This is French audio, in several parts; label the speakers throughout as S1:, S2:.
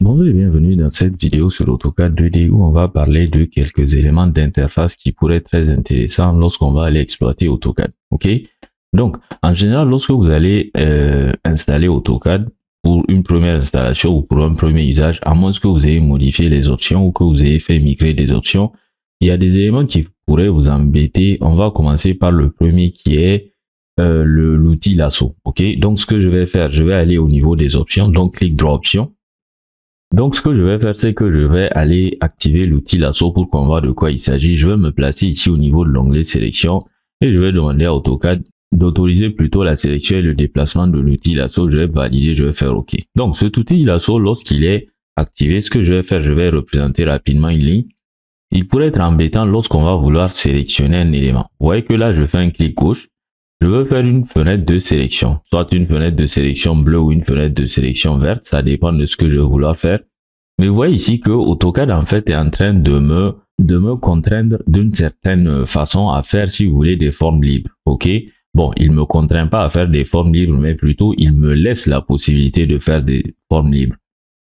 S1: Bonjour et bienvenue dans cette vidéo sur AutoCAD 2D où on va parler de quelques éléments d'interface qui pourraient être très intéressants lorsqu'on va aller exploiter AutoCAD. Ok? Donc, en général, lorsque vous allez installer AutoCAD pour une première installation ou pour un premier usage, à moins que vous ayez modifié les options ou que vous ayez fait migrer des options, il y a des éléments qui pourraient vous embêter. On va commencer par le premier qui est l'outil lasso. Ok? Donc, ce que je vais faire, je vais aller au niveau des options, donc clic droit option. Donc, ce que je vais faire, c'est que je vais aller activer l'outil lasso pour qu'on voit de quoi il s'agit. Je vais me placer ici au niveau de l'onglet sélection et je vais demander à AutoCAD d'autoriser plutôt la sélection et le déplacement de l'outil lasso. Je vais valider, je vais faire OK. Donc, cet outil lasso, lorsqu'il est activé, ce que je vais faire, je vais représenter rapidement une ligne. Il pourrait être embêtant lorsqu'on va vouloir sélectionner un élément. Vous voyez que là, je fais un clic gauche. Je veux faire une fenêtre de sélection, soit une fenêtre de sélection bleue ou une fenêtre de sélection verte, ça dépend de ce que je vais vouloir faire. Mais vous voyez ici que AutoCAD en fait est en train de me contraindre d'une certaine façon à faire, si vous voulez, des formes libres. Ok? Bon, il me contraint pas à faire des formes libres, mais plutôt il me laisse la possibilité de faire des formes libres.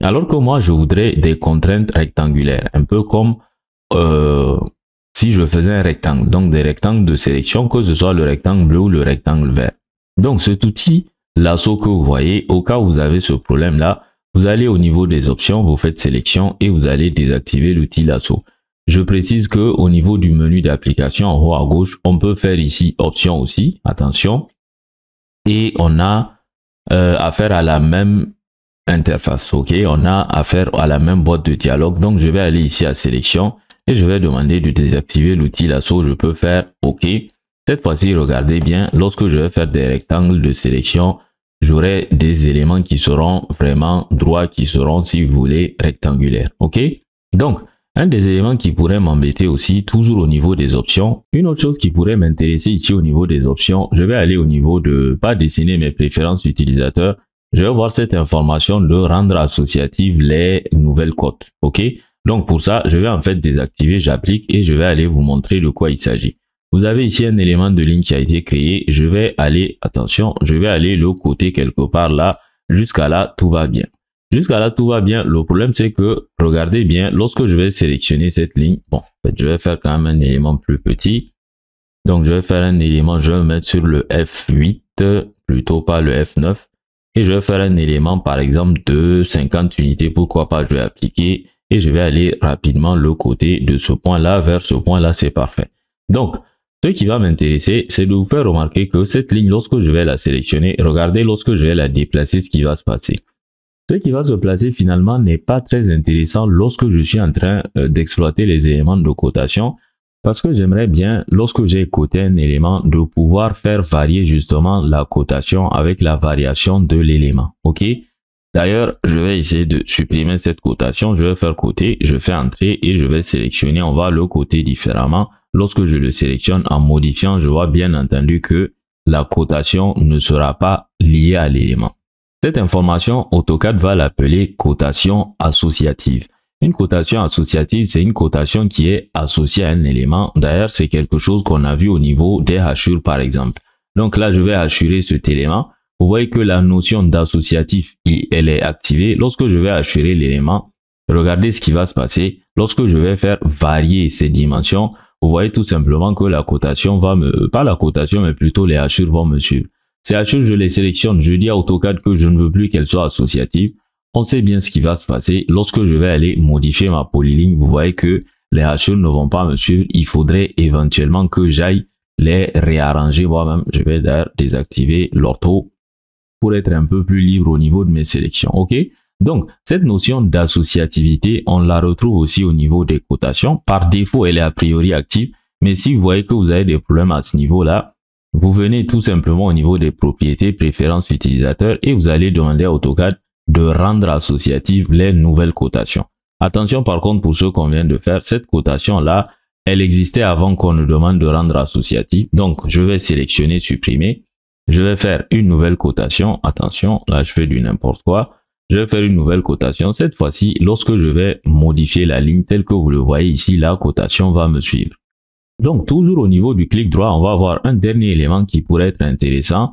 S1: Alors que moi, je voudrais des contraintes rectangulaires, un peu comme si je faisais un rectangle, donc des rectangles de sélection, que ce soit le rectangle bleu ou le rectangle vert. Donc cet outil lasso que vous voyez, au cas où vous avez ce problème-là, vous allez au niveau des options, vous faites sélection et vous allez désactiver l'outil lasso. Je précise que au niveau du menu d'application en haut à gauche, on peut faire ici options aussi, attention. Et on a affaire à la même interface, ok? On a affaire à la même boîte de dialogue. Donc je vais aller ici à sélection. Et je vais demander de désactiver l'outil lasso. Je peux faire OK. Cette fois-ci, regardez bien, lorsque je vais faire des rectangles de sélection, j'aurai des éléments qui seront vraiment droits, qui seront, si vous voulez, rectangulaires. OK? Donc, un des éléments qui pourrait m'embêter aussi, toujours au niveau des options, une autre chose qui pourrait m'intéresser ici au niveau des options, je vais aller au niveau de, pas dessiner mes préférences utilisateurs, je vais voir cette information de rendre associatives les nouvelles cotes. OK? Donc pour ça, je vais en fait désactiver, j'applique et je vais aller vous montrer de quoi il s'agit. Vous avez ici un élément de ligne qui a été créé. Je vais aller, attention, je vais aller le côté quelque part là. Jusqu'à là, tout va bien. Jusqu'à là, tout va bien. Le problème, c'est que, regardez bien, lorsque je vais sélectionner cette ligne, bon, en fait, je vais faire quand même un élément plus petit. Donc je vais faire un élément, je vais le mettre sur le F8, plutôt pas le F9. Et je vais faire un élément, par exemple, de 50 unités. Pourquoi pas, je vais appliquer. Et je vais aller rapidement le côté de ce point-là vers ce point-là, c'est parfait. Donc, ce qui va m'intéresser, c'est de vous faire remarquer que cette ligne, lorsque je vais la sélectionner, regardez lorsque je vais la déplacer, ce qui va se passer. Ce qui va se placer finalement n'est pas très intéressant lorsque je suis en train d'exploiter les éléments de cotation, parce que j'aimerais bien, lorsque j'ai coté un élément, de pouvoir faire varier justement la cotation avec la variation de l'élément. Ok? D'ailleurs, je vais essayer de supprimer cette cotation. Je vais faire côté, je fais entrer et je vais sélectionner. On va le coter différemment. Lorsque je le sélectionne en modifiant, je vois bien entendu que la cotation ne sera pas liée à l'élément. Cette information, AutoCAD va l'appeler cotation associative. Une cotation associative, c'est une cotation qui est associée à un élément. D'ailleurs, c'est quelque chose qu'on a vu au niveau des hachures par exemple. Donc là, je vais hachurer cet élément. Vous voyez que la notion d'associatif, elle est activée. Lorsque je vais hachurer l'élément, regardez ce qui va se passer. Lorsque je vais faire varier ces dimensions, vous voyez tout simplement que la cotation va pas la cotation, mais plutôt les hachures vont me suivre. Ces hachures, je les sélectionne. Je dis à AutoCAD que je ne veux plus qu'elles soient associatives. On sait bien ce qui va se passer. Lorsque je vais aller modifier ma polyligne, vous voyez que les hachures ne vont pas me suivre. Il faudrait éventuellement que j'aille les réarranger moi-même. Je vais d'ailleurs désactiver l'ortho pour être un peu plus libre au niveau de mes sélections. OK? Donc, cette notion d'associativité, on la retrouve aussi au niveau des cotations. Par défaut, elle est a priori active. Mais si vous voyez que vous avez des problèmes à ce niveau-là, vous venez tout simplement au niveau des propriétés, préférences utilisateurs et vous allez demander à AutoCAD de rendre associatives les nouvelles cotations. Attention par contre pour ce qu'on vient de faire, cette cotation-là, elle existait avant qu'on nous demande de rendre associative. Donc, je vais sélectionner, supprimer. Je vais faire une nouvelle cotation. Attention, là, je fais du n'importe quoi. Je vais faire une nouvelle cotation. Cette fois-ci, lorsque je vais modifier la ligne telle que vous le voyez ici, la cotation va me suivre. Donc, toujours au niveau du clic droit, on va avoir un dernier élément qui pourrait être intéressant.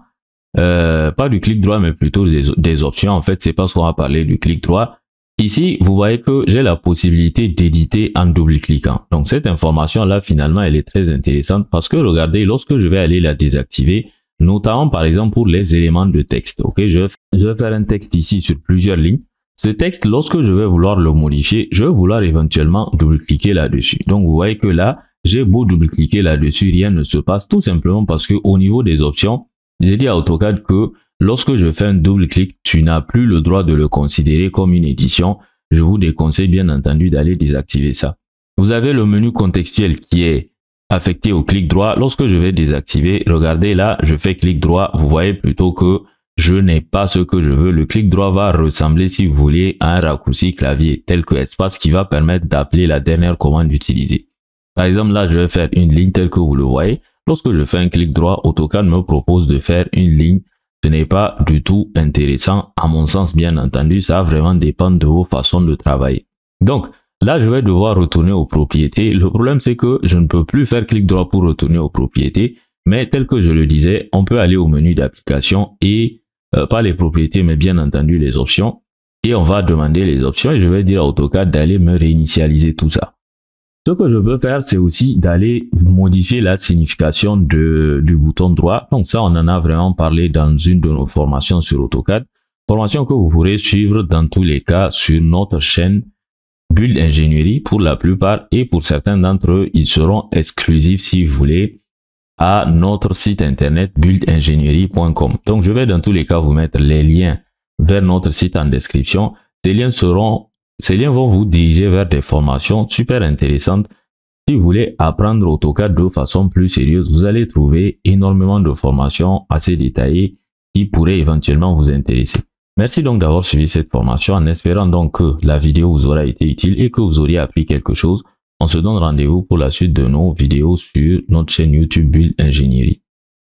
S1: Pas du clic droit, mais plutôt des options. En fait, c'est pas ce qu'on va parler du clic droit. Ici, vous voyez que j'ai la possibilité d'éditer en double-cliquant. Donc, cette information-là, finalement, elle est très intéressante parce que regardez, lorsque je vais aller la désactiver, notamment, par exemple, pour les éléments de texte, ok, je vais faire un texte ici sur plusieurs lignes. Ce texte, lorsque je vais vouloir le modifier, je vais vouloir éventuellement double-cliquer là-dessus. Donc, vous voyez que là, j'ai beau double-cliquer là-dessus, rien ne se passe, tout simplement parce que au niveau des options, j'ai dit à AutoCAD que lorsque je fais un double-clic, tu n'as plus le droit de le considérer comme une édition. Je vous déconseille bien entendu d'aller désactiver ça. Vous avez le menu contextuel qui est affecté au clic droit. Lorsque je vais désactiver, regardez là, je fais clic droit. Vous voyez plutôt que je n'ai pas ce que je veux. Le clic droit va ressembler, si vous voulez, à un raccourci clavier tel que espace qui va permettre d'appeler la dernière commande utilisée. Par exemple, là, je vais faire une ligne telle que vous le voyez. Lorsque je fais un clic droit, AutoCAD me propose de faire une ligne. Ce n'est pas du tout intéressant, à mon sens, bien entendu. Ça va vraiment dépendre de vos façons de travailler. Donc, là, je vais devoir retourner aux propriétés. Le problème, c'est que je ne peux plus faire clic droit pour retourner aux propriétés. Mais tel que je le disais, on peut aller au menu d'application et pas les propriétés, mais bien entendu les options. Et on va demander les options et je vais dire à AutoCAD d'aller me réinitialiser tout ça. Ce que je peux faire, c'est aussi d'aller modifier la signification du bouton droit. Donc ça, on en a vraiment parlé dans une de nos formations sur AutoCAD. Formation que vous pourrez suivre dans tous les cas sur notre chaîne Build Ingénierie pour la plupart. Et pour certains d'entre eux, ils seront exclusifs si vous voulez à notre site internet buildingénierie.com. Donc je vais dans tous les cas vous mettre les liens vers notre site en description. Ces liens vont vous diriger vers des formations super intéressantes. Si vous voulez apprendre AutoCAD de façon plus sérieuse, vous allez trouver énormément de formations assez détaillées qui pourraient éventuellement vous intéresser. Merci donc d'avoir suivi cette formation en espérant donc que la vidéo vous aura été utile et que vous auriez appris quelque chose. On se donne rendez-vous pour la suite de nos vidéos sur notre chaîne YouTube Build Ingénierie.